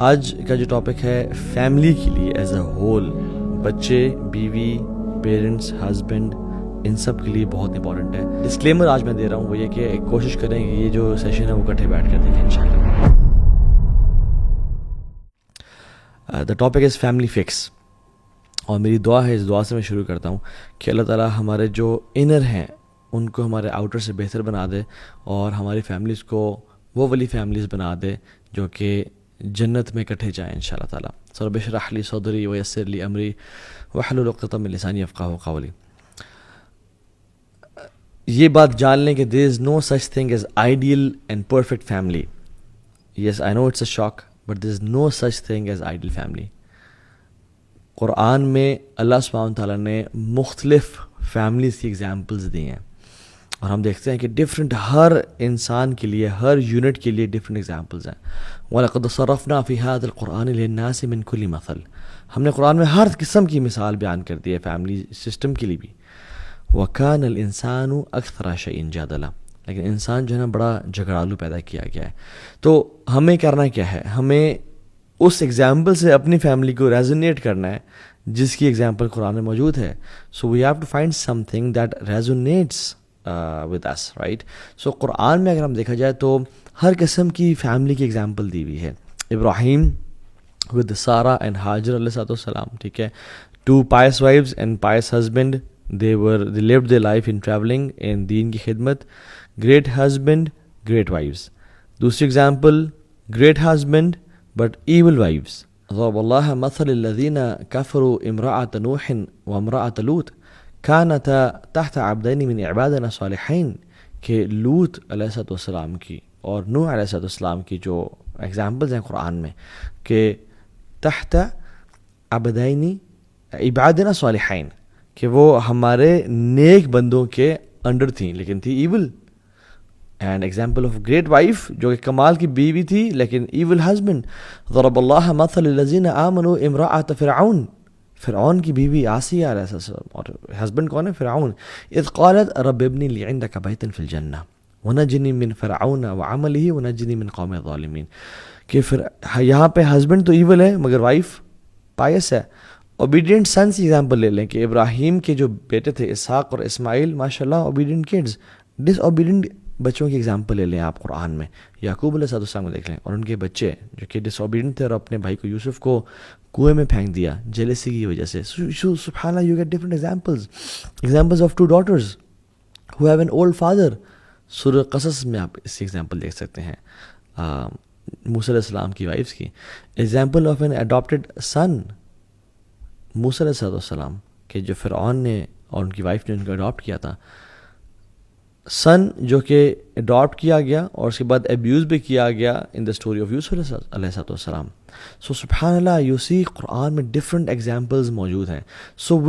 آج کا جو ٹاپک ہے فیملی کے لیے ایز اے ہول، بچے، بیوی، پیرنٹس، ہسبینڈ، ان سب کے لیے بہت امپورٹنٹ ہے. ڈسکلیمر آج میں دے رہا ہوں وہ یہ کہ کوشش کریں کہ یہ جو سیشن ہے وہ اکٹھے بیٹھ کر دیکھیں انشاءاللہ. The topic is family fix, اور میری دعا ہے، اس دعا سے میں شروع کرتا ہوں کہ اللہ تعالیٰ ہمارے جو انر ہیں ان کو ہمارے آؤٹر سے بہتر بنا دے، اور ہماری فیملیز کو وہ والی فیملیز بنا دے جو کہ جنت میں اکٹھے جائیں انشاءاللہ تعالیٰ. رب اشرح لی صدری ویسر لی امری واحلل عقدۃ من لسانی یفقہوا قولی. یہ بات جان لیں کہ there is no such thing as ideal and perfect family. Yes, I know it's a shock, but there is no such thing as ideal family. قرآن میں اللہ سبحانہ وتعالیٰ نے مختلف فیملیز کی ایگزامپلز دی ہیں، اور ہم دیکھتے ہیں کہ ڈفرینٹ ہر انسان کے لیے، ہر یونٹ کے لیے ڈفرینٹ ایگزامپلز ہیں. وَلَقَدْ صَرَّفْنَا فِي هَذَا الْقُرْآنِ لِلنَّاسِ مِنْ كُلِّ مَثَلٍ. ہم نے قرآن میں ہر قسم کی مثال بیان کر دی ہے فیملی سسٹم کے لیے بھی. وَكَانَ الْإِنسَانُ أَكْثَرَ شَيْءٍ جَدَلًا. لیکن انسان جو ہے نا بڑا جھگڑالو پیدا کیا گیا ہے. تو ہمیں کرنا کیا ہے؟ ہمیں اس ایگزامپل سے اپنی فیملی کو ریزونیٹ کرنا ہے جس کی ایگزامپل قرآن میں موجود ہے. So we have to find something that resonates with us, right. So Quran میں اگر ہم دیکھا جائے تو ہر قسم کی فیملی کی ایگزامپل دی ہوئی ہے. ابراہیم ود سارہ اینڈ ہاجر علیہ السلام، ٹھیک ہے. 2 pious wives and pious husband. They lived their life in traveling in دین کی خدمت. Great husband, great wives. دوسری example great husband but evil wives. ضرب اللہ مثل الذین کفروا امرأة نوح وامرأة لوط كانتا تحت عبدین من عبادنا صالحین. کہ لوط علیہ السلام کی اور نوح علیہ السلام کی جو ایگزامپلز ہیں قرآن میں کہ تحت عبدین عبادنا صالحین، کہ وہ ہمارے نیک بندوں کے انڈر تھیں لیکن تھی ایول. And example of great wife جو کہ کمال کی بیوی تھی لیکن ایول ہسبینڈ. ضرب اللہ مثل الذین آمنوا امرأة فرعون. فرعون کی بیوی آسیہ علیہ السلام، اور ہسبینڈ کون ہے؟ فرعون. اذ قالت رب ابنی لی عندک بیتا فی الجنہ ونجنی من فرعون وعملہ ونجنی من قوم الظالمین. کہ یہاں پہ ہسبینڈ تو ایول ہے مگر وائف پائس ہے. اوبیڈینٹ سنس کی ایگزامپل لے لیں کہ ابراہیم کے جو بیٹے تھے اسحاق اور اسماعیل، ماشاءاللہ اوبیڈینٹ کڈز. ڈس اوبیڈینٹ بچوں کی ایگزامپل لے لیں آپ قرآن میں. یعقوب علیہ السلام کو دیکھ لیں اور ان کے بچے جو کہ ڈس اوبیڈینٹ تھے اور اپنے بھائی کو یوسف کو کنویں میں پھینک دیا جیلسی کی وجہ سے. سبحان اللہ، you get different examples of 2 daughters who have an old father. سورہ قصص میں آپ اس کی ایگزامپل دیکھ سکتے ہیں موسیٰ علیہ السلام کی وائفس کی. ایگزامپل آف این اڈاپٹیڈ سن، موسیٰ علیہ السلام کہ جو فرعون نے اور ان کی وائف نے ان کو اڈاپٹ کیا تھا. سن جو کہ اڈاپٹ کیا گیا اور اس کے بعد ابیوز بھی کیا گیا ان دا اسٹوری آف یوسف علیہ السلام. سو سبحان اللہ، یو سی قرآن میں ڈفرنٹ ایگزامپلز موجود ہیں. So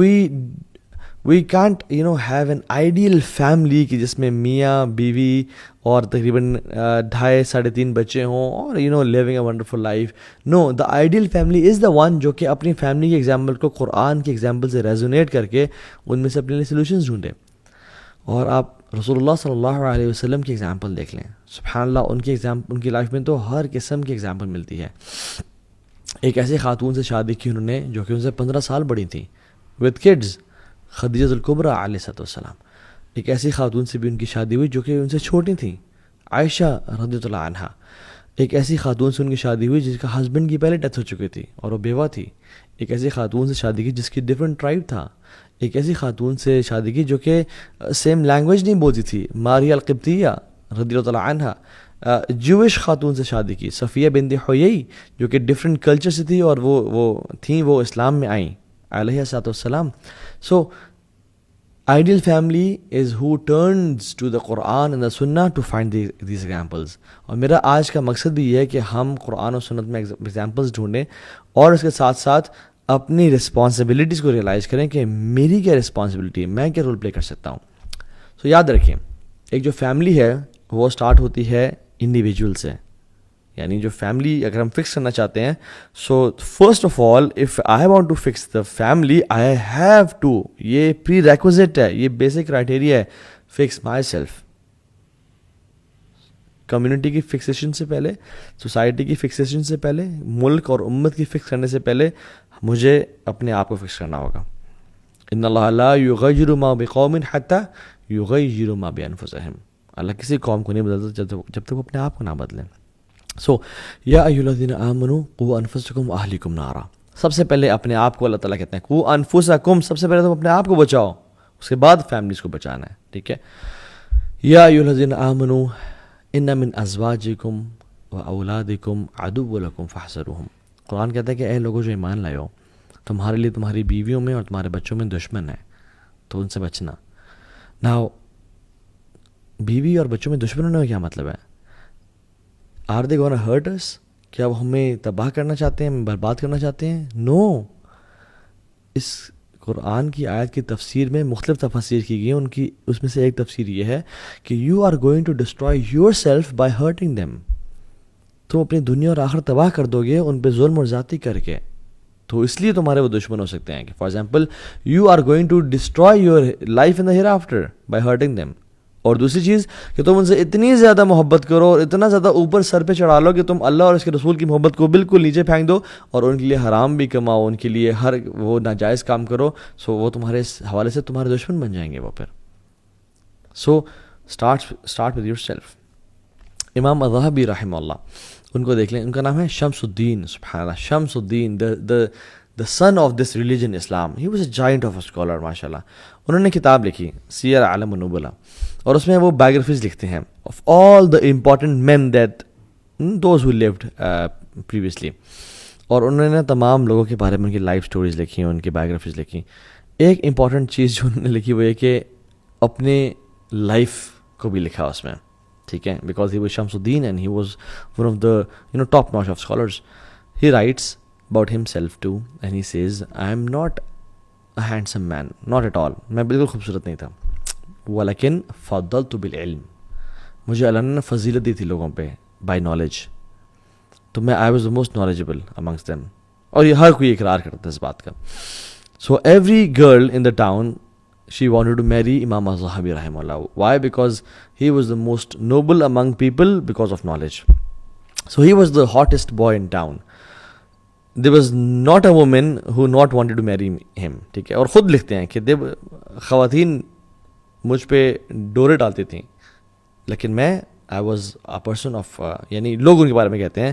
we can't have an ideal family کہ جس میں میاں بیوی اور تقریباً 2.5-3.5 بچے ہوں اور living a wonderful life. No, the ideal family is the one جو کہ اپنی فیملی کی ایگزامپل کو قرآن کی ایگزامپل سے ریزونیٹ کر کے ان میں سے اپنے لیے سلوشنز ڈھونڈے. اور آپ رسول اللہ صلی اللہ علیہ وسلم کی ایگزامپل دیکھ لیں. سبحان اللہ، ان کی لائف میں تو ہر قسم کی ایگزامپل ملتی ہے. ایک ایسی خاتون سے شادی کی انہوں نے جو کہ ان سے 15 سال بڑی تھیں وتھ کڈز، خدیجہ الکبریٰ علیہ السلام. ایک ایسی خاتون سے بھی ان کی شادی ہوئی جو کہ ان سے چھوٹی تھیں، عائشہ رضی اللہ عنہا. ایک ایسی خاتون سے ان کی شادی ہوئی جس کا ہسبینڈ کی پہلے ڈیتھ ہو چکی تھی اور وہ بیوہ تھی. ایک ایسی خاتون سے شادی کی جس کی ڈفرینٹ ٹرائب تھا. ایک ایسی خاتون سے شادی کی جو کہ سیم لینگویج نہیں بولتی تھی، ماریہ القبطیہ رضی اللہ عنہا. جوش خاتون سے شادی کی، صفیہ بنت حیی، جو کہ ڈفرینٹ کلچر سے تھی اور وہ اسلام میں آئیں علیہ السلام. سو ideal family is who turns to the Quran and the Sunnah to find these examples. اور میرا آج کا مقصد بھی یہ ہے کہ ہم قرآن و سنت میں ایگزامپلس ڈھونڈیں اور اس کے ساتھ ساتھ اپنی رسپانسبلٹیز کو ریئلائز کریں کہ میری کیا رسپانسبلٹی ہے، میں کیا رول پلے کر سکتا ہوں. سو یاد رکھیں، ایک جو فیملی ہے وہ سٹارٹ ہوتی ہے انڈیویجول سے. یعنی جو فیملی اگر ہم فکس کرنا چاہتے ہیں، so first of all if I want to fix the family I have to, یہ پری ریکوزٹ ہے، یہ بیسک کرائٹیریا ہے، فکس مائی سیلف. کمیونٹی کی فکسیشن سے پہلے, سوسائٹی کی فکسیشن سے پہلے, ملک اور امت کی فکس کرنے سے پہلے مجھے اپنے آپ کو فکس کرنا ہوگا. ان اللہ لا یغیر ما بقوم حتی یغیروا ما بانفسہم. اللہ کسی قوم کو نہیں بدلتا جب تک وہ اپنے آپ کو نہ بدلیں. سو یا ایھا الذین آمنوا قوا انفسکم واہلیکم نارا. سب سے پہلے اپنے آپ کو اللہ تعالیٰ کہتے ہیں قوا انفسکم, سب سے پہلے تم اپنے آپ کو بچاؤ, اس کے بعد فیملیز کو بچانا ہے. ٹھیک ہے. یا ایھا الذین آمنوا ان من ازواجکم واولادکم عدو لکم فاحذروہم. قرآن کہتا ہے کہ اے لوگوں جو ایمان لائے ہو, تمہارے لیے تمہاری بیویوں میں اور تمہارے بچوں میں دشمن ہے, تو ان سے بچنا. ناؤ بیوی اور بچوں میں دشمن ہونے کا کیا مطلب ہے؟ آر دے گونا ہرٹ اس؟ کیا وہ ہمیں تباہ کرنا چاہتے ہیں, ہمیں برباد کرنا چاہتے ہیں؟ نو. اس قرآن کی آیت کی تفسیر میں مختلف تفاسیر کی گئی ہیں. اس میں سے ایک تفسیر یہ ہے کہ you are going to destroy yourself by hurting them. تم اپنی دنیا اور آخرت تباہ کر دو گے ان پہ ظلم اور زیادتی کر کے, تو اس لیے تمہارے وہ دشمن ہو سکتے ہیں. کہ for example you are going to destroy your life in the hereafter by hurting them. اور دوسری چیز کہ تم ان سے اتنی زیادہ محبت کرو اور اتنا زیادہ اوپر سر پہ چڑھا لو کہ تم اللہ اور اس کے رسول کی محبت کو بالکل نیچے پھینک دو اور ان کے لیے حرام بھی کماؤ, ان کے لیے ہر وہ ناجائز کام کرو. سو وہ تمہارے اس حوالے سے تمہارے دشمن بن جائیں گے وہ پھر. So start with your self. امام الذہبی رحمہ اللہ, ان کو دیکھ لیں, ان کا نام ہے شمس الدین. سبحان اللہ, شمس الدین, the son of this religion Islam. He was a giant of a scholar, ماشاء اللہ. انہوں نے کتاب لکھی سیر اعلام النبلا, اور اس میں وہ بایوگرافیز لکھتے ہیں of all the important men that those who lived previously. اور انہوں نے تمام لوگوں کے بارے میں ان کی لائف سٹوریز لکھی ہیں, ان کی بایوگرافیز لکھی. ایک امپورٹنٹ چیز جو انہوں نے لکھی وہ یہ کہ اپنے لائف کو بھی لکھا اس میں. ٹھیک ہے, because he was Shams Uddin and he was one of the top notch of scholars. He writes about himself too and he says I am not a handsome man, not at all. میں بالکل خوبصورت نہیں تھا. ولیکن فضلت بالعلم, مجھے اللہ نے فضیلت دی تھی لوگوں پہ by knowledge, تو میں I was the most knowledgeable amongst them. اور یہ ہر کوئی اقرار کرتا ہے اس بات کا. So every girl in the town she wanted to marry Imam al-Zahabi رحمہ اللہ. Why? Because he was the most noble among people because of knowledge. So he was the hottest boy in town. There was not a woman who not wanted to marry him. ٹھیک ہے. اور خود لکھتے ہیں کہ خواتین مجھ پہ ڈورے ڈالتی تھیں, لیکن میں I was a person of یعنی لوگ ان کے بارے میں کہتے ہیں,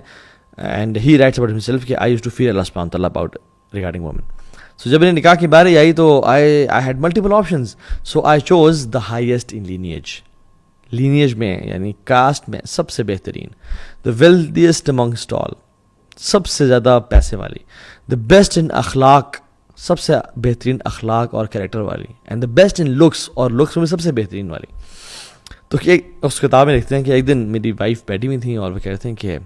and he writes about himself کہ I used to fear Allah subhanahu wa ta'ala about regarding women. So جب انہیں نکاح کی باری آئی تو I had multiple options. So I chose the highest in lineage. lineage میں یعنی کاسٹ میں سب سے بہترین, the wealthiest amongst all, سب سے زیادہ پیسے والی, دا بیسٹ ان اخلاق, سب سے بہترین اخلاق اور کریکٹر والی, and the best in looks, اور لکس میں سب سے بہترین والی. تو اس کتاب میں لکھتے ہیں کہ ایک دن میری وائف بیٹھی ہوئی تھیں اور وہ کہتے ہیں کہ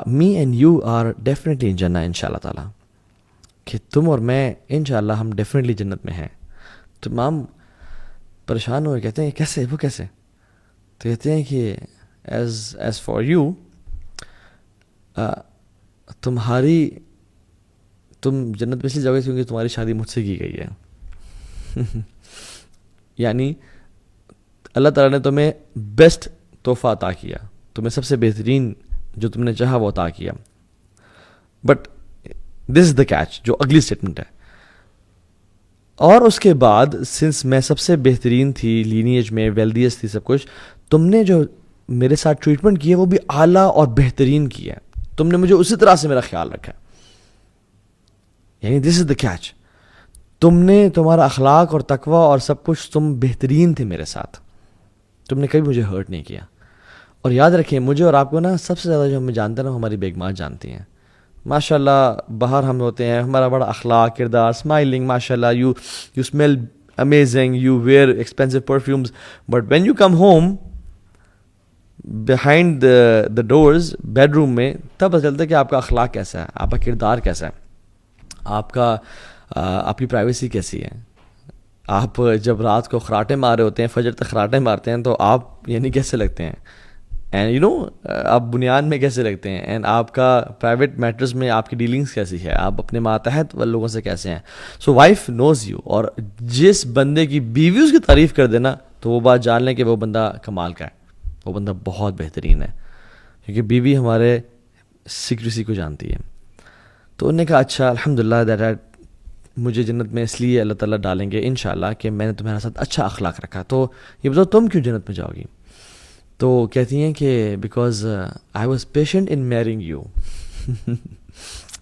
me and you are definitely in جنہ ان شاء اللہ تعالیٰ, کہ تم اور میں ان شاء اللہ ہم ڈیفینیٹلی جنت میں ہیں. تو امام پریشان ہوئے, کہتے ہیں کیسے, وہ کیسے؟ تو کہتے ہیں کہ ایز فار یو, تم جنت میں اس لیے جاؤ گے کیونکہ تمہاری شادی مجھ سے کی گئی ہے. یعنی اللہ تعالیٰ نے تمہیں بیسٹ تحفہ عطا کیا, تمہیں سب سے بہترین جو تم نے چاہا وہ عطا کیا. But this is the catch, جو اگلی اسٹیٹمنٹ ہے. اور اس کے بعد سنس میں سب سے بہترین تھی لینیج میں, ویلدیس تھی سب کچھ, تم نے جو میرے ساتھ ٹریٹمنٹ کی ہے وہ بھی اعلیٰ اور بہترین کی ہے. تم نے مجھے اسی طرح سے میرا خیال رکھا ہے. یعنی دس از دا کیچ, تم نے تمہارا اخلاق اور تقوی اور سب کچھ تم بہترین تھے میرے ساتھ, تم نے کبھی مجھے ہرٹ نہیں کیا. اور یاد رکھیں مجھے اور آپ کو نا سب سے زیادہ جو ہمیں جانتے ہیں نا ہماری بیگمات جانتی ہیں. ماشاء اللہ باہر ہم ہوتے ہیں, ہمارا بڑا اخلاق, کردار, اسمائلنگ, ماشاء اللہ, you smell amazing, you wear expensive perfumes, but when you come home behind the doors, bedroom میں, تب پتہ چلتا ہے کہ آپ کا اخلاق کیسا ہے, آپ کا کردار کیسا ہے, آپ کی پرائیویسی کیسی ہے. آپ جب رات کو خراٹے مار رہے ہوتے ہیں, فجر تک خراٹے مارتے ہیں, تو آپ یعنی کیسے لگتے ہیں, اینڈ آپ بنیاد میں کیسے لگتے ہیں, اینڈ آپ کا پرائیویٹ میٹرز میں آپ کی ڈیلنگس کیسی ہے, آپ اپنے ماتحت لوگوں سے کیسے ہیں. سو وائف نوز یو, اور جس بندے کی بیوی اس کی تعریف کر دینا تو وہ بات جان لیں کہ وہ بندہ کمال کا ہے. وہ بندہ بہت بہترین ہے، کیونکہ بیوی ہمارے سیکریسی کو جانتی ہے. تو انہوں نے کہا اچھا الحمدللہ دیٹ مجھے جنت میں اس لیے اللہ تعالیٰ ڈالیں گے انشاءاللہ کہ میں نے تمہارے ساتھ اچھا اخلاق رکھا. تو یہ بتاؤ تم کیوں جنت میں جاؤ گی؟ تو کہتی ہیں کہ because I was patient in marrying you.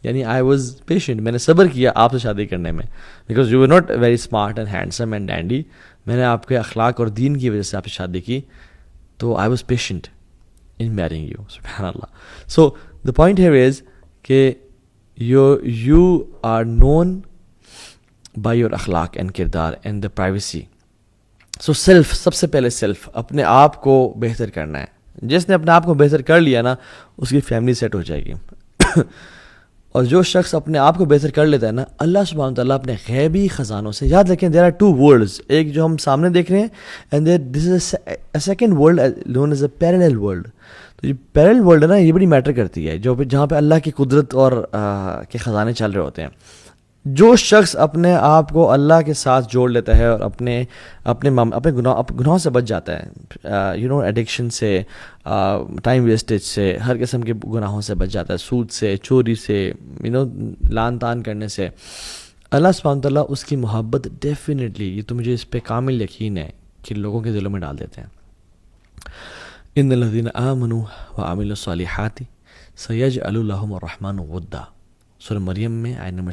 یعنی آئی واز پیشنٹ، میں نے صبر کیا آپ سے شادی کرنے میں، because you were not very smart and handsome and Dundee. میں نے آپ کے اخلاق اور دین کی وجہ سے آپ سے شادی کی، تو I was patient in marrying you. سبحان اللہ. So the point here is کہ you are known by your اخلاق اینڈ کردار and the privacy. So self, سب سے پہلے سیلف، اپنے آپ کو بہتر کرنا ہے. جس نے اپنے آپ کو بہتر کر لیا نا اس کی فیملی سیٹ ہو جائے گی. اور جو شخص اپنے آپ کو بہتر کر لیتا ہے نا، اللہ سبحانہ و تعالیٰ اپنے غیبی خزانوں سے، یاد رکھیں دیر آر ٹو ورلڈز، ایک جو ہم سامنے دیکھ رہے ہیں and this is a second world known as a parallel world. تو جو پیرالل ورلڈ ہے نا یہ بڑی میٹر کرتی ہے، جہاں پہ اللہ کی قدرت اور کے خزانے چل رہے ہوتے ہیں. جو شخص اپنے آپ کو اللہ کے ساتھ جوڑ لیتا ہے اور اپنے گناہوں سے بچ جاتا ہے، ایڈکشن سے، ٹائم ویسٹیج سے، ہر قسم کے گناہوں سے بچ جاتا ہے، سود سے، چوری سے، لان تان کرنے سے، اللہ سبحانہ تعالیٰ اس کی محبت ڈیفینیٹلی، یہ تو مجھے اس پہ کامل یقین ہے کہ لوگوں کے دلوں میں ڈال دیتے ہیں. ان الذین آمنوا وعملوا الصالحات سیجعل لهم الرحمن ودا. سورہ مریم میں آیت نمبر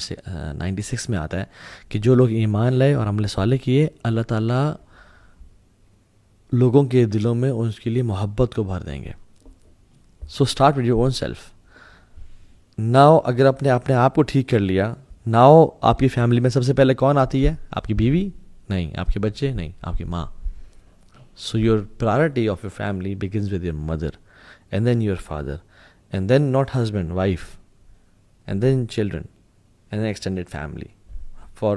96 میں آتا ہے کہ جو لوگ ایمان لائے اور عمل صالح کیے، اللہ تعالیٰ لوگوں کے دلوں میں اس کے لیے محبت کو بھر دیں گے. So start with your own self. Now اگر اپنے آپ کو ٹھیک کر لیا، ناؤ آپ کی فیملی میں سب سے پہلے کون آتی ہے؟ آپ کی بیوی نہیں، آپ کے بچے نہیں، آپ کی ماں. So your priority of your family begins with your mother and then your father and then not husband wife and then children and then extended family for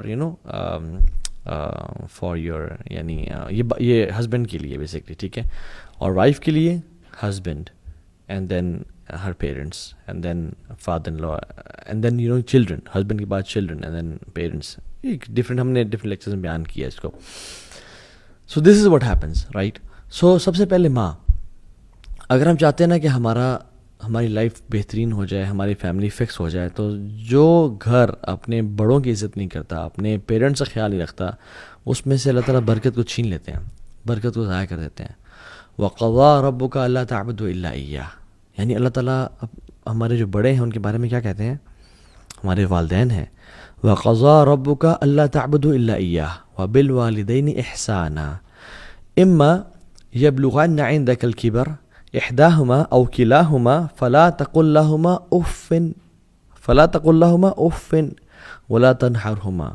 for your یعنی یہ ہسبینڈ کے لیے بیسکلی، ٹھیک ہے، اور wife کے لیے husband and then her parents and then father-in-law and then children، husband کے بعد children and then parents. ایک ہم نے ڈفرینٹ لیکچرز میں بیان کیا اس کو. so this is what happens right. so سب سے پہلے ماں. اگر ہم چاہتے ہیں نا کہ ہماری لائف بہترین ہو جائے، ہماری فیملی فکس ہو جائے، تو جو گھر اپنے بڑوں کی عزت نہیں کرتا، اپنے پیرنٹس کا خیال نہیں رکھتا، اس میں سے اللہ تعالیٰ برکت کو چھین لیتے ہیں، برکت کو ضائع کر دیتے ہیں. وَقَضَىٰ رَبُّكَ أَلَّا تَعْبُدُوا إِلَّا إِيَّاهُ. یعنی اللہ تعالیٰ ہمارے جو بڑے ہیں ان کے بارے میں کیا کہتے ہیں؟ ہمارے والدین ہیں. وَقَضَىٰ رَبُّكَ أَلَّا تَعْبُدُوا إِلَّا إِيَّاهُ وَبِالْوَالِدَيْنِ إِحْسَانًا إِمَّا يَبْلُغَنَّ عِندَكَ الْكِبَرَ احداہما او کلاہما فلا تقل لهما اف ولا تنہرہما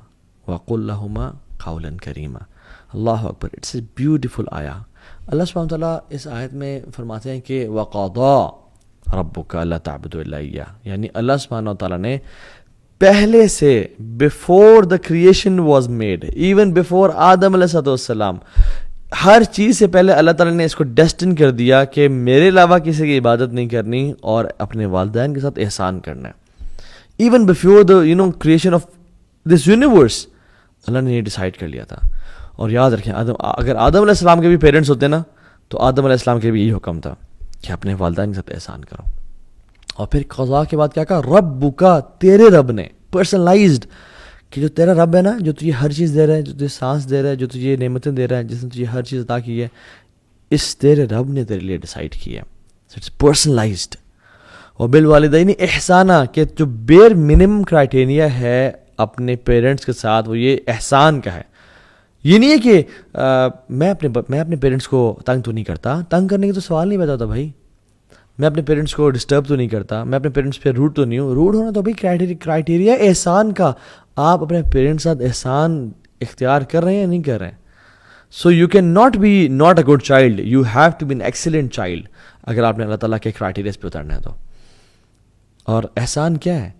وقل لهما قولا کریما. اللہ اکبر. اٹس اے بیوٹیفل آیا. اللہ سبحانہ تعالیٰ اس آیت میں فرماتے ہیں کہ وَقَضَىٰ رَبُّكَ أَلَّا تَعْبُدُوا إِلَّا إِيَّاهُ، یعنی اللہ سبحانہ تعالیٰ نے پہلے سے، before the creation was made، even before آدم علیہ السلام، ہر چیز سے پہلے اللہ تعالیٰ نے اس کو ڈیسٹن کر دیا کہ میرے علاوہ کسی کی عبادت نہیں کرنی اور اپنے والدین کے ساتھ احسان کرنا ہے. Even before the creation of this universe Allah نے یہ ڈیسائیڈ کر لیا تھا. اور یاد رکھیں اگر آدم علیہ السلام کے بھی پیرنٹس ہوتے نا تو آدم علیہ السلام کے بھی یہی حکم تھا کہ اپنے والدین کے ساتھ احسان کرو. اور پھر قضا کے بعد کیا کہا؟ ربک، تیرے رب نے، پرسنلائزڈ، کہ جو تیرا رب ہے نا، جو تجھے ہر چیز دے رہا ہے، جو تجھے سانس دے رہا ہے، جو تجھے نعمتیں دے رہا ہے، جس نے تجھے ہر چیز عطا کی ہے، اس تیرے رب نے تیرے لیے ڈیسائیڈ کیا ہے. It's personalized. اور بالوالدین احسانہ، کہ جو بیر منیمم کرائٹیریا ہے اپنے پیرنٹس کے ساتھ وہ یہ احسان کا ہے. یہ نہیں ہے کہ میں اپنے پیرنٹس کو تنگ تو نہیں کرتا، تنگ کرنے کی تو سوال نہیں پیدا ہوتا بھائی. میں اپنے پیرنٹس کو ڈسٹرب تو نہیں کرتا، میں اپنے پیرنٹس پہ روڈ تو نہیں ہوں. روڈ ہونا تو بھائی کرائٹیریا احسان کا. آپ اپنے پیرنٹس کے ساتھ احسان اختیار کر رہے ہیں یا نہیں کر رہے ہیں؟ So you can not be not a good child, you have to be an excellent child اگر آپ نے اللہ تعالیٰ کے کرائٹیریاز پہ اترنا ہے تو. اور احسان کیا ہے؟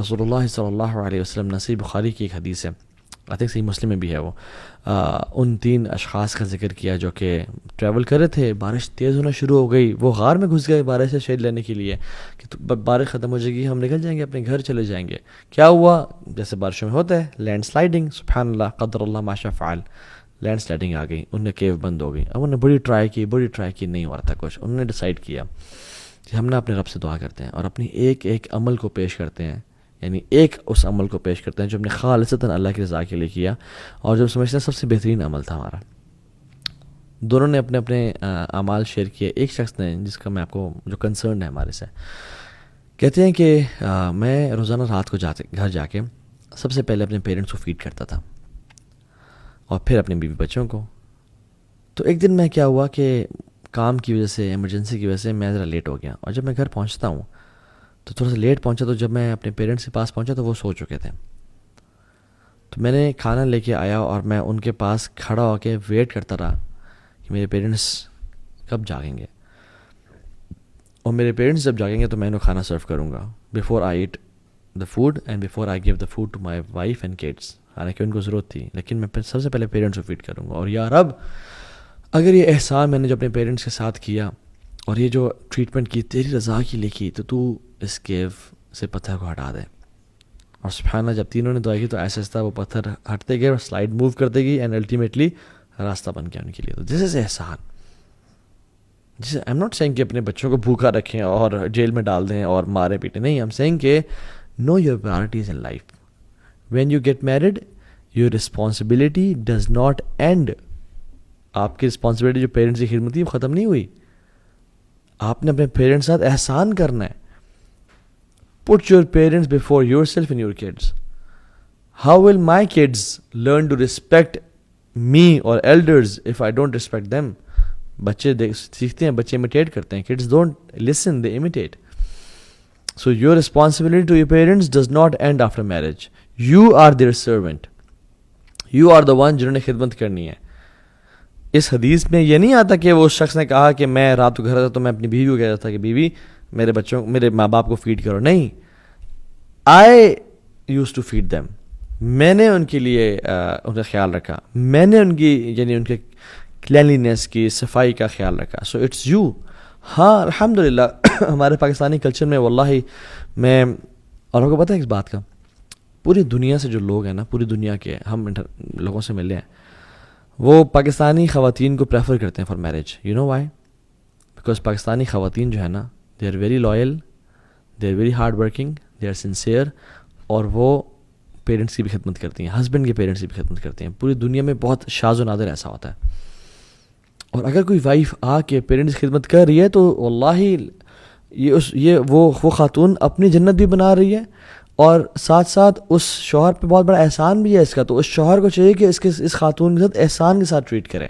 رسول اللہ صلی اللہ علیہ وسلم، صحیح بخاری کی ایک حدیث ہے، آئی تھنک صحیح مسلم میں بھی ہے، وہ ان 3 اشخاص کا ذکر کیا جو کہ ٹریول کر رہے تھے، بارش تیز ہونا شروع ہو گئی، وہ غار میں گھس گئے بارش سے شیڈ لینے کے لیے کہ بارش ختم ہو جائے گی، ہم نکل جائیں گے، اپنے گھر چلے جائیں گے. کیا ہوا؟ جیسے بارشوں میں ہوتا ہے لینڈ سلائڈنگ، سبحان اللہ، قدر اللہ ما شاء فعل، لینڈ سلائڈنگ آ گئی, ان نے کیو بند ہو گئی. اب انہوں نے بڑی ٹرائی کی, نہیں ہو رہا تھا کچھ. انہوں نے ڈیسائیڈ کیا کہ ہم نا اپنے رب سے دعا کرتے ہیں اور اپنی ایک ایک عمل کو پیش کرتے ہیں, یعنی ایک اس عمل کو پیش کرتے ہیں جو ہم نے خالصتاً اللہ کی رضا کے لیے کیا اور جو سمجھتے ہیں سب سے بہترین عمل تھا ہمارا. دونوں نے اپنے اپنے اعمال شیئر کیے. ایک شخص نے, جس کا میں آپ کو جو کنسرن ہے ہمارے سے, کہتے ہیں کہ میں روزانہ رات کو گھر جا کے سب سے پہلے اپنے پیرنٹس کو فیڈ کرتا تھا اور پھر اپنے بیوی بچوں کو. تو ایک دن میں کیا ہوا کہ کام کی وجہ سے, ایمرجنسی کی وجہ سے میں ذرا لیٹ ہو گیا, اور جب میں گھر پہنچتا ہوں تو تھوڑا سا لیٹ پہنچا. تو جب میں اپنے پیرنٹس کے پاس پہنچا تو وہ سو چکے تھے. تو میں نے کھانا لے کے آیا اور میں ان کے پاس کھڑا ہو کے ویٹ کرتا رہا کہ میرے پیرنٹس کب جاگیں گے, اور میرے پیرنٹس جب جاگیں گے تو میں انہیں کھانا سرو کروں گا, before I eat the food and before I give the food to my wife and kids. حالانکہ ان کو ضرورت تھی, لیکن میں سب سے پہلے پیرنٹس کو فیڈ کروں گا. اور یا رب, اگر یہ احسان میں نے جو اپنے پیرنٹس کے ساتھ کیا اور یہ جو ٹریٹمنٹ کی تیری رضا کی لکھی, تو اس کیو سے پتھر کو ہٹا دے. اور سبحان اللہ, جب تینوں نے دعا کی تو ایسا ایسا وہ پتھر ہٹتے گئے اور سلائڈ موو کرتے گئی, اینڈ الٹیمیٹلی راستہ بن گیا ان کے لیے. تو دس از احسان. جسے آئی ایم ناٹ سینگ کہ اپنے بچوں کو بھوکا رکھیں اور جیل میں ڈال دیں اور مارے پیٹیں, نہیں. ایم سینگ کہ know your priorities in life. When you get married, your responsibility does not end. آپ کی رسپانسبلٹی جو پیرنٹس کی خدمت تھی وہ ختم نہیں ہوئی. آپ نے اپنے پیرنٹس کے ساتھ احسان کرنا ہے. Put your parents before yourself and your kids. How will my kids learn to respect me اور elders if I don't respect them. بچے سیکھتے ہیں, بچے امیٹیٹ کرتے ہیں. Kids don't listen, they imitate. So your responsibility to your parents does not end after marriage. You are their servant. You are the one جنہوں نے خدمت کرنی ہے. اس حدیث میں یہ نہیں آتا کہ وہ شخص نے کہا کہ میں رات کو گھر آتا تو میں اپنی بیوی کو کہتا تھا کہ بیوی میرے ماں باپ کو فیڈ کرو. نہیں, آئی یوز ٹو فیڈ دیم. میں نے ان کے لیے ان کا خیال رکھا, میں نے ان کی یعنی ان کے کلینلینس کی, صفائی کا خیال رکھا. So it's you. ہاں الحمدللہ ہمارے پاکستانی کلچر میں واللہ میں, اور آپ کو پتہ ہے اس بات کا, پوری دنیا سے جو لوگ ہیں نا, پوری دنیا کے ہم لوگوں سے ملے ہیں, وہ پاکستانی خواتین کو پریفر کرتے ہیں for marriage. You know why? Because Pakistani خواتین جو ہے نا, they are very loyal, they are very hard working, they are sincere, اور وہ پیرنٹس کی بھی خدمت کرتی ہیں, ہسبینڈ کے پیرنٹس کی بھی خدمت کرتی ہیں. پوری دنیا میں بہت شاذ و نادر ایسا ہوتا ہے. اور اگر کوئی وائف آ کے پیرنٹس کی خدمت کر رہی ہے تو واللہ وہ خاتون اپنی جنت بھی بنا رہی ہے, اور ساتھ ساتھ اس شوہر پہ بہت بڑا احسان بھی ہے اس کا. تو اس شوہر کو چاہیے کہ اس خاتون کے ساتھ احسان کے ساتھ ٹریٹ کرے,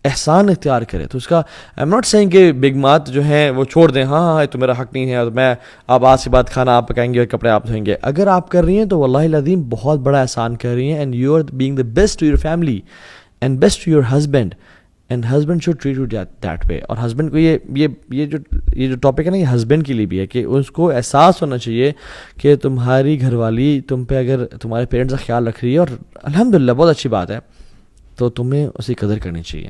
احسان اختیار کرے. تو اس کا آئی ایم ناٹ سیئنگ کہ بگ مات جو ہیں وہ چھوڑ دیں, ہاں یہ تو میرا حق نہیں ہے, اور میں اب آج کے بعد کھانا آپ پکائیں گے اور کپڑے آپ دھوئیں گے. اگر آپ کر رہی ہیں تو واللہ العظیم بہت بڑا احسان کر رہی ہیں, and you are being the best to your family and best to your husband, and husband should treat you that way. اور ہسبینڈ کو یہ جو ٹاپک ہے نا, یہ ہسبینڈ کے لیے بھی ہے کہ اس کو احساس ہونا چاہیے کہ تمہاری گھر والی تم پہ اگر تمہارے پیرنٹس کا خیال رکھ رہی ہے, اور الحمدللہ بہت اچھی بات ہے, تو تمہیں اس کی قدر کرنی چاہیے.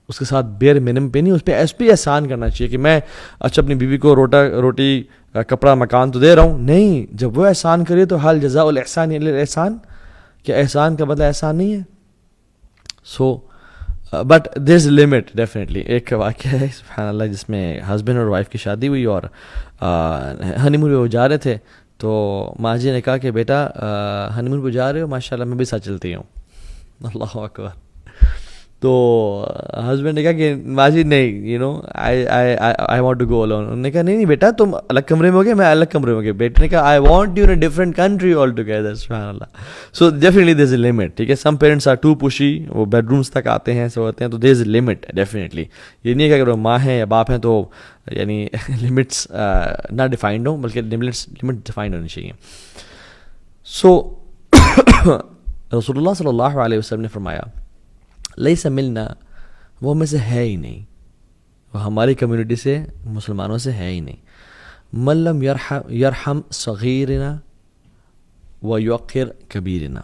اس کے ساتھ بیر منم پہ نہیں, اس پہ احسان کرنا چاہیے کہ میں اچھا اپنی بیوی کو روٹی کپڑا مکان تو دے رہا ہوں. نہیں, جب وہ احسان کرے تو حل جزاء الاحسان الا الاحسان, کیا احسان کا بدلہ احسان نہیں ہے؟ So but there is a limit definitely. ایک واقعہ ہے سبحان اللہ جس میں ہسبینڈ اور وائف کی شادی ہوئی, اور ہنی مون پہ وہ جا رہے تھے, تو ماں جی نے کہا کہ بیٹا ہنی مون پہ جا رہے ہو, ماشاء اللہ میں بھی ساتھ چلتی ہوں. اللہ اکبر. تو ہسبینڈ نے کہا کہ ماں جی نہیں, you know I want to go alone. انہوں نے کہا نہیں بیٹا تم الگ کمرے میں ہو گئے, میں الگ کمرے میں ہو گیا. بیٹے نے کہا I want you in a different country all together. سبحان اللہ. So definitely there is a limit. ٹھیک ہے, some parents are too pushy, وہ بیڈ رومس تک آتے ہیں, سو ہوتے ہیں, تو دیر از اے لمٹ ڈیفینیٹلی. یہ نہیں ہے کہ اگر وہ ماں ہیں یا باپ ہیں تو یعنی لمٹس نہ ڈیفائنڈ ہوں, بلکہ لمٹ ڈیفائنڈ ہونی چاہیے. سو رسول اللہ صلی اللہ علیہ وسلم نے فرمایا لیس ملنا, وہ ہمیں سے ہے ہی نہیں, وہ ہماری کمیونٹی سے, مسلمانوں سے ہے ہی نہیں. من لم یرحم صغیرنا ویوقر کبیرنا,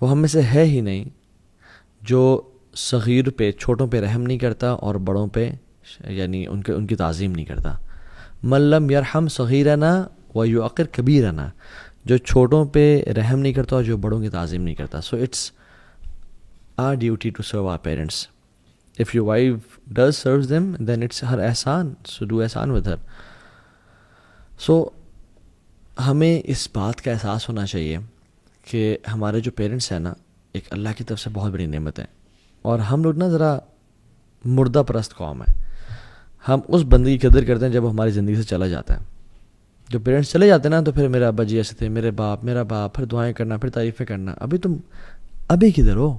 وہ ہم میں سے ہے ہی نہیں جو صغیر پہ, چھوٹوں پہ رحم نہیں کرتا اور بڑوں پہ یعنی ان کی تعظیم نہیں کرتا. من لم یرحم صغیرنا ویوقر کبیرنا, جو چھوٹوں پہ رحم نہیں کرتا اور جو بڑوں کی تعظیم نہیں کرتا. So it's our duty to serve our parents. If your wife does serve them, then it's her ihsan, so do ihsan with her. So ہمیں اس بات کا احساس ہونا چاہیے کہ ہمارے جو پیرنٹس ہیں نا ایک اللہ کی طرف سے بہت بڑی نعمت ہے. اور ہم لوگ نا ذرا مردہ پرست قوم ہے. ہم اس بندے کی قدر کرتے ہیں جب ہماری زندگی سے چلا جاتا ہے. جو پیرنٹس چلے جاتے ہیں نا تو پھر میرا ابا جی ایسے تھے, میرا باپ, پھر دعائیں کرنا, پھر تعریفیں کرنا. ابھی کدھر ہو؟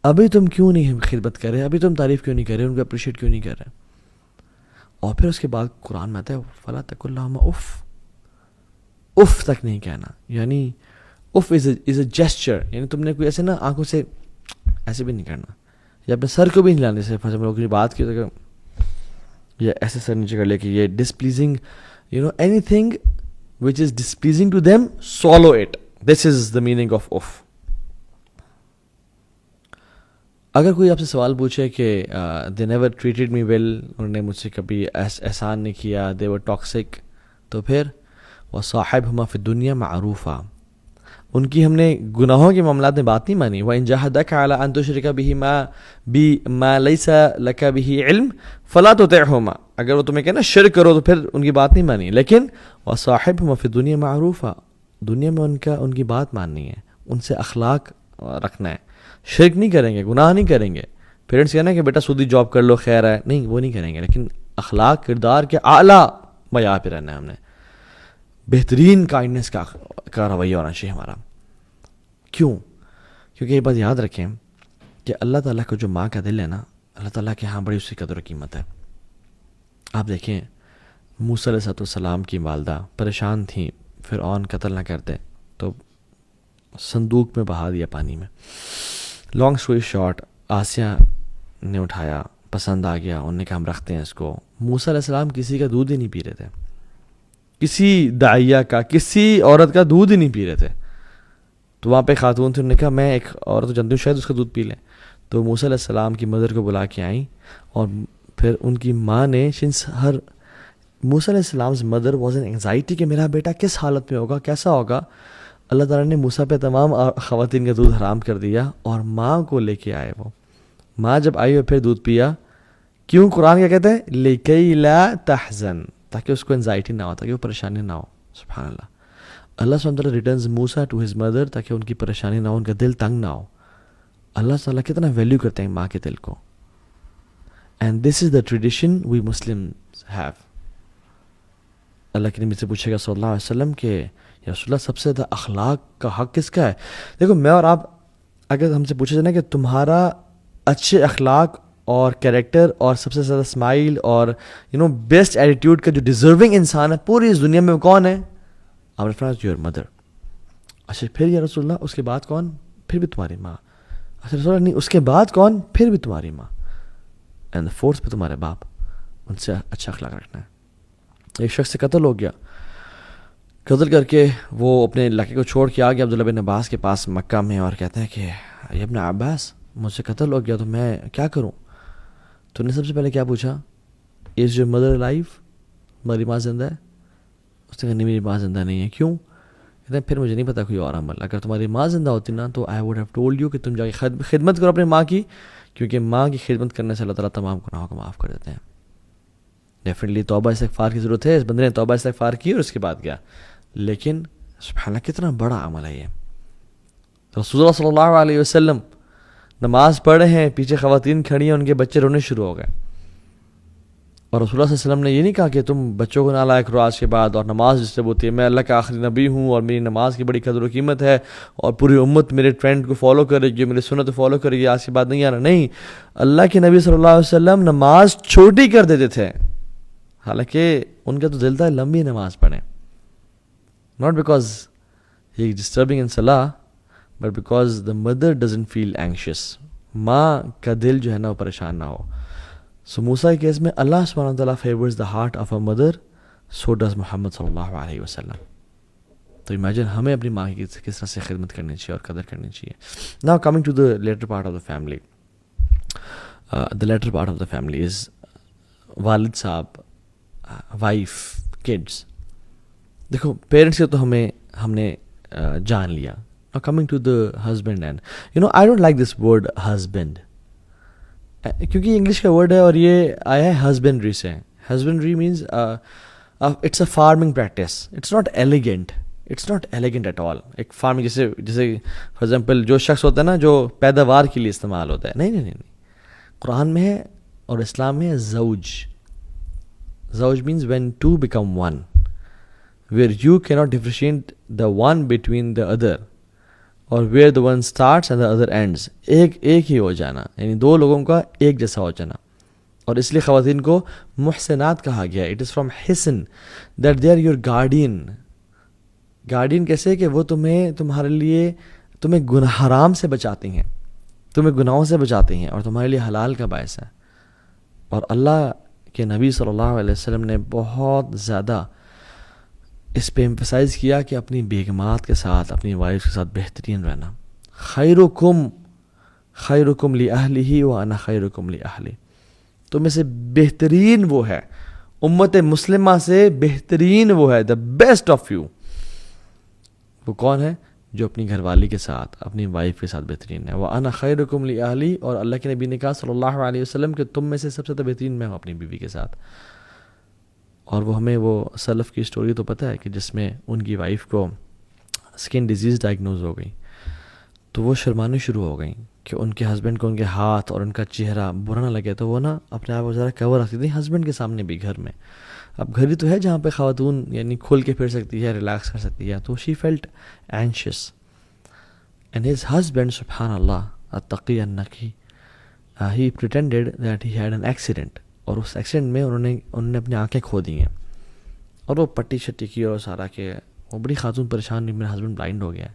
ابھی تم کیوں نہیں خدمت کر رہے؟ ابھی تم تعریف کیوں نہیں کر رہے؟ ان کو اپریشیٹ کیوں نہیں کر رہے؟ اور پھر اس کے بعد قرآن میں آتا ہے فلا تقل لہما اف تک نہیں کہنا. یعنی اف از اے جیسچر, یعنی تم نے کوئی ایسے نا آنکھوں سے ایسے بھی نہیں کرنا, یا اپنے سر کو بھی ہلانے سے ہم لوگ کی بات کی تو یا ایسے سر نیچے کر لے کہ یہ displeasing, anything which is displeasing to them swallow it. This is the meaning of if. اگر کوئی آپ سے سوال پوچھے کہ they never treated me well, انہوں نے مجھ سے کبھی احسان نہیں کیا, دے ور ٹاکسک, تو پھر وصاحبہما فی الدنیا معروفا, ان کی ہم نے گناہوں کے معاملات میں بات نہیں مانی. وَإِن جَاهَدَكَ عَلَىٰ أَن تُشْرِكَ بِهِ مَا لَيْسَ لَكَ بِهِ عِلْم فَلَا تُطِعْهُمَا, اگر وہ تمہیں کہنا شرک کرو تو پھر ان کی بات نہیں مانی. لیکن وصاحبہما فی الدنیا معروفا, دنیا میں ان کی بات ماننی ہے, ان سے اخلاق رکھنا ہے. شرک نہیں کریں گے, گناہ نہیں کریں گے. پیرنٹس کہنا کہ بیٹا سودی جاب کر لو خیر ہے, نہیں وہ نہیں کریں گے. لیکن اخلاق کردار کے اعلیٰ معیار پہ رہنا ہے ہم نے. بہترین کائنڈنس کا رویہ ہونا چاہیے ہمارا. کیوں؟ کیونکہ یہ بات یاد رکھیں کہ اللہ تعالیٰ کا جو ماں کا دل ہے نا, اللہ تعالیٰ کے ہاں بڑی اس کی قدر و قیمت ہے. آپ دیکھیں موسیٰ علیہ السلام کی والدہ پریشان تھیں, فرعون قتل نہ کرتے تو صندوق میں بہا دیا پانی میں. لانگ اسٹوری شارٹ, آسیہ نے اٹھایا, پسند آ گیا, انہوں نے کہا ہم رکھتے ہیں اس کو. موسیٰ علیہ السلام کسی کا دودھ ہی نہیں پی رہے تھے, کسی داعیہ کا, کسی عورت کا دودھ ہی نہیں پی رہے تھے. تو وہاں پہ خاتون تھی, انہوں نے کہا میں ایک عورت جانتی ہوں شاید اس کا دودھ پی لیں. تو موسیٰ علیہ السلام کی مدر کو بلا کے آئیں, اور پھر ان کی ماں نے موسیٰ علیہ السلام مدر واز این اینگزائٹی کہ میرا بیٹا کس حالت میں ہوگا, کیسا ہوگا. اللہ تعالیٰ نے موسیٰ پہ تمام خواتین کا دودھ حرام کر دیا, اور ماں کو لے کے آئے. وہ ماں جب آئی اور پھر دودھ پیا, کیوں؟ قرآن کیا کہتا ہے, لِكَيْ لَا تَحْزَنْ, تاکہ اس کو انزائٹی نہ ہو, تاکہ وہ پریشانی نہ ہو. سبحان اللہ. اللہ سبحانہ وتعالیٰ returns Musa to his mother تاکہ ان کی پریشانی نہ ہو, ان کا دل تنگ نہ ہو. اللہ تعالیٰ کتنا ویلیو کرتے ہیں ماں کے دل کو. And this is the tradition we Muslims have. Allah کے نبی سے پوچھے گا صلی اللہ علیہ وسلم کہ یا رسول اللہ سب سے زیادہ اخلاق کا حق کس کا ہے؟ دیکھو میں اور آپ اگر ہم سے پوچھا جائے نا کہ تمہارا اچھے اخلاق اور کیریکٹر اور سب سے زیادہ اسمائل اور بیسٹ ایٹیٹیوڈ کا جو ڈیزرونگ انسان ہے پوری اس دنیا میں وہ کون ہے؟ آپ نے فرمایا یور مدر. اچھا پھر یا رسول اللہ اس کے بعد کون؟ پھر بھی تمہاری ماں. اچھا رسول اللہ نہیں, اس کے بعد کون؟ پھر بھی تمہاری ماں. اینڈ فورتھ پہ تمہارے باپ. ان سے اچھا اخلاق رکھنا ہے. ایک شخص سے قتل ہو گیا, قتل کر کے وہ اپنے علاقے کو چھوڑ کے آ گیا عبداللہ بن عباس کے پاس مکہ میں, اور کہتے ہیں کہ ابن عباس مجھ سے قتل ہو گیا تو میں کیا کروں؟ تو نے سب سے پہلے کیا پوچھا, از یور مدر لائیو, تمہاری ماں زندہ ہے؟ اس نے کہا نہیں میری ماں زندہ نہیں ہے. کیوں؟ کہتے ہیں پھر مجھے نہیں پتا کوئی اور عمل. اگر تمہاری ماں زندہ ہوتی نا تو I would have told you کہ تم جا کے خدمت کرو اپنی ماں کی, کیونکہ ماں کی خدمت کرنے سے اللہ تعالیٰ تمام گناہوں کو معاف کر دیتے ہیں. ڈیفینیٹلی توبہ استغفار کی ضرورت ہے. اس بندے نے توبہ استغفار کی اور اس کے بعد گیا, لیکن سبحان اللہ کتنا بڑا عمل ہے یہ. رسول اللہ صلی اللہ علیہ وسلم نماز پڑھ رہے ہیں, پیچھے خواتین کھڑی ہیں, ان کے بچے رونے شروع ہو گئے, اور رسول اللہ صلی اللہ علیہ وسلم نے یہ نہیں کہا کہ تم بچوں کو نالائق کرو آج کے بعد, اور نماز ڈسٹرب ہوتی ہے, میں اللہ کا آخری نبی ہوں اور میری نماز کی بڑی قدر و قیمت ہے, اور پوری امت میرے ٹرینڈ کو فالو کرے گی, میری سنت کو فالو کرے گی, آج کے بعد نہیں آنا. نہیں, اللہ کے نبی صلی اللہ علیہ وسلم نماز چھوٹی کر دیتے تھے, حالانکہ ان کا تو دل تھا لمبی نماز پڑھیں. Not because he is disturbing in salah, but because the mother doesn't feel anxious. ماں کا دل جو ہے نا وہ پریشان نہ ہو. So موسیٰ کے کیس میں اللہ سبحانہ وتعالیٰ favors the heart of a mother, so does محمد صلی اللہ علیہ وسلم. تو imagine ہمیں اپنی ماں کی کس طرح سے خدمت کرنی چاہیے اور قدر کرنی چاہیے. Now coming to the later part of the family. The later part of the family is والد صاحب, وائف, kids. دیکھو پیرنٹس کے تو ہم نے جان لیا, Now coming to the husband end, I don't like this word husband, کیونکہ English کا ورڈ ہے اور یہ آیا ہے ہسبینڈری سے. Husbandry means it's a farming practice. It's not elegant at all. ایک فارمنگ جیسے فار ایگزامپل جو شخص ہوتا ہے نا جو پیداوار کے لیے استعمال ہوتا ہے, نہیں. قرآن میں ہے اور اسلام میں ہے زوج means when two become one, where you can not differentiate the one between the other, اور where the one starts and the other ends. ایک ہی ہو جانا, یعنی دو لوگوں کا ایک جیسا ہو جانا. اور اس لیے خواتین کو محسنات کہا گیا. اٹ از فرام حسن that they are your guardian. Guardian کیسے کہ وہ تمہارے لیے تمہیں حرام سے بچاتی ہیں, تمہیں گناہوں سے بچاتی ہیں اور تمہارے لیے حلال کا باعث ہے. اور اللہ کے نبی صلی اللہ علیہ وسلم نے بہت زیادہ اس پہ ایمفسائز کیا کہ اپنی بیگمات کے ساتھ, اپنی وائف کے ساتھ بہترین رہنا. خیرکم لأہلہ وانا خیرکم لأہلی. تو میں سے بہترین وہ ہے, امت مسلمہ سے بہترین وہ ہے, دا بیسٹ آف یو. وہ کون ہے؟ جو اپنی گھر والی کے ساتھ, اپنی وائف کے ساتھ بہترین ہے. وانا خیرکم لأہلی, اور اللہ کے نبی نے کہا صلی اللہ علیہ وسلم کہ تم میں سے سب سے زیادہ بہترین میں ہوں اپنی بیوی کے ساتھ. اور وہ ہمیں وہ سلف کی اسٹوری تو پتہ ہے کہ جس میں ان کی وائف کو اسکن ڈیزیز ڈائگنوز ہو گئی, تو وہ شرمانے شروع ہو گئیں کہ ان کے ہسبینڈ کو ان کے ہاتھ اور ان کا چہرہ برا نہ لگے. تو وہ نا اپنے آپ کو ذرا کور رکھتی تھی ہسبینڈ کے سامنے بھی گھر میں. اب گھر ہی تو ہے جہاں پہ خاتون یعنی کھول کے پھر سکتی ہے, ریلیکس کر سکتی ہے. تو she felt anxious and his husband سبحان اللہ التقی النقی he pretended that he had an accident. اور اس ایکسیڈنٹ میں انہوں نے اپنی آنکھیں کھو دی ہیں, اور وہ پٹی شٹی کی اور سارا کہ وہ بڑی خاتون پریشان ہوئی میرا ہسبینڈ بلائنڈ ہو گیا ہے.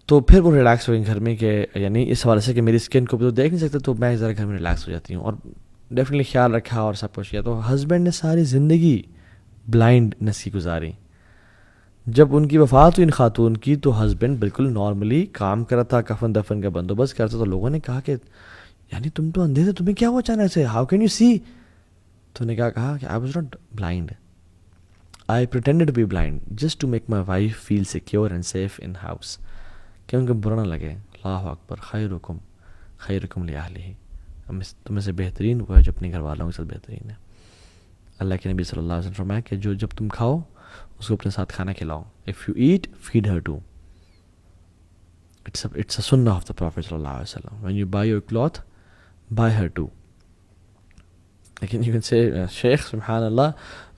تو پھر وہ ریلیکس ہو گئی گھر میں کہ یعنی اس حوالے سے کہ میری اسکن کو بھی تو دیکھ نہیں سکتے, تو میں ذرا گھر میں ریلیکس ہو جاتی ہوں. اور ڈیفینیٹلی خیال رکھا اور سب کچھ کیا. تو ہسبینڈ نے ساری زندگی بلائنڈنس ہی گزاری. جب ان کی وفات ہوئی ان خاتون کی, تو ہسبینڈ بالکل نارملی کام کرا تھا, کفن دفن کا بندوبست کرتا. تو لوگوں نے کہا کہ یعنی تم تو اندھے تھے, تمہیں کیا ہوا اچانک سے, ہاؤ کین یو سی؟ تو نے کہا کہ I was not blind, I pretended to be blind just to make my wife feel secure and safe in house, کہ ان کو برا نہ لگے. اللہ اکبر. خیرکم لأہلہ. تمہیں سے بہترین وہ ہے جو اپنے گھر والوں کے ساتھ بہترین ہے. اللہ کے نبی صلی اللہ علیہ وسلم فرمایا کہ جب تم کھاؤ اس کو اپنے ساتھ کھانا کھلاؤ. If you eat feed her too. It's a سنہ آف دا پروفیٹ صلی اللہ علیہ وسلم. When you buy your cloth buy her too. لیکن یو کین سے شیخ سبحان اللہ,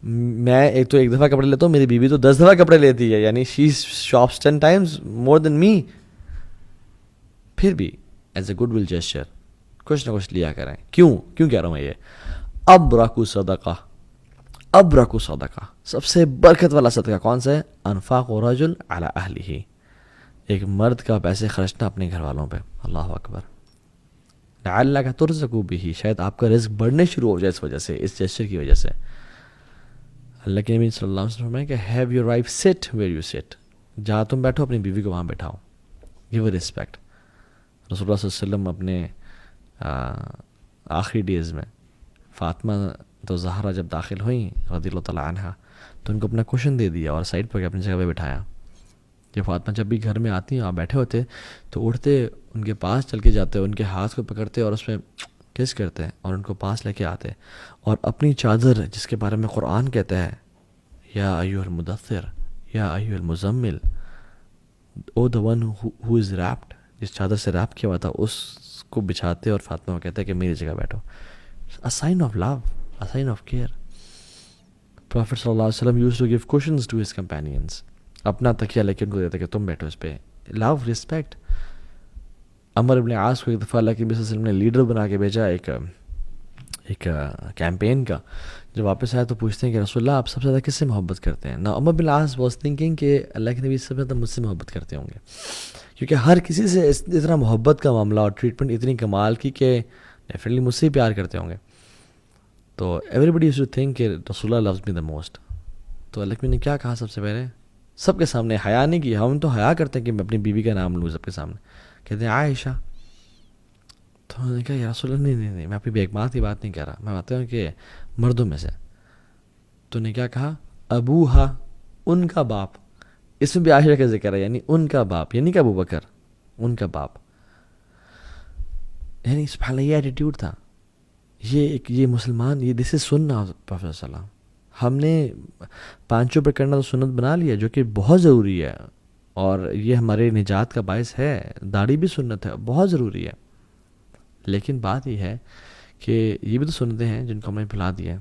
میں ایک دفعہ کپڑے لیتا ہوں, میری بیوی تو 10 دفعہ کپڑے لیتی ہے, یعنی she shops 10 times more than me. پھر بھی as a good will gesture کچھ نہ کچھ لیا کریں. کیوں کہہ رہا ہوں میں یہ؟ ابرکو صدقہ, سب سے برکت والا صدقہ کون سا ہے؟ انفاق رجل علی اہلہ, ایک مرد کا پیسے خرچنا اپنے گھر والوں پہ. اللہ اکبر. لعلک ترزق بہ, شاید آپ کا رزق بڑھنے شروع ہو جائے اس وجہ سے, اس جیسچر کی وجہ سے. اللہ کے نبی صلی اللہ علیہ وسلم فرمایا کہ ہیو یور وائف سٹ ویئر یو سٹ, جہاں تم بیٹھو اپنی بیوی کو وہاں بیٹھاؤ. Give a respect. رسول اللہ صلی اللہ علیہ وسلم اپنے آخری ڈیز میں فاطمہ تو زہرا جب داخل ہوئیں رضی اللہ تعالیٰ عنہ, تو ان کو اپنا کوشن دے دیا اور سائڈ پر اپنی جگہ پہ بٹھایا. کہ فاطمہ جب بھی گھر میں آتی ہیں, آپ بیٹھے ہوتے تو اٹھتے ان کے پاس چل کے جاتے, ان کے ہاتھ کو پکڑتے اور اس میں کس کرتے اور ان کو پاس لے کے آتے, اور اپنی چادر جس کے بارے میں قرآن کہتا ہے یا ایھا المدثر یا ایھا المزمل, او the one who is rapid, جس چادر سے ریپ کیا ہوا تھا اس کو بچھاتے اور فاطمہ کو کہتے ہیں کہ میری جگہ بیٹھو. a sign of love, a sign of care. Prophet صلی اللہ علیہ وسلم used to give cushions to his companions. اپنا تکیہ لے کے ان کو دیتا کہ تم بیٹھو اس پہ. لو, ریسپیکٹ. عمر ابن عاص کو ایک دفعہ اللہ کے نبی صلی اللہ علیہ وسلم نے لیڈر بنا کے بھیجا ایک کیمپین کا. جب واپس آیا تو پوچھتے ہیں کہ رسول اللہ آپ سب سے زیادہ کس سے محبت کرتے ہیں؟ نا عمر بن عاص واز تھنکنگ کہ اللہ کے نبی سب سے زیادہ مجھ سے محبت کرتے ہوں گے, کیونکہ ہر کسی سے اتنا محبت کا معاملہ اور ٹریٹمنٹ اتنی کمال کی کہ ڈیفینیٹلی مجھ سے ہی پیار کرتے ہوں گے. تو everybody used to think کہ رسول اللہ لوز می دا موسٹ. تو اللہ نے کیا کہا سب سے پہلے؟ سب کے سامنے حیا نہیں کی. ہم تو حیا کرتے ہیں کہ میں اپنی بیوی کا نام لوں سب کے سامنے. کہتے ہیں عائشہ. تو انہوں نے کہا یا رسول اللہ نہیں, میں اپنی بیگمات کی بات نہیں کہہ رہا, میں بات ہوں کہ مردوں میں سے. تو نے کیا کہا؟ ابوہا, ان کا باپ, اس میں بھی عائشہ کا ذکر ہے، یعنی ان کا باپ، یعنی کہ ابو بکر، ان کا باپ. یعنی سبحان اللہ یہ ایٹیٹیوڈ تھا. یہ مسلمان، یہ دس از سنہ پروفیسر السلام. ہم نے پانچوں پہ کرنا تو سنت بنا لیا، جو کہ بہت ضروری ہے، اور یہ ہمارے نجات کا باعث ہے. داڑھی بھی سنت ہے، بہت ضروری ہے. لیکن بات یہ ہے کہ یہ بھی تو سنتیں ہیں جن کو ہم نے بھلا دیا ہے.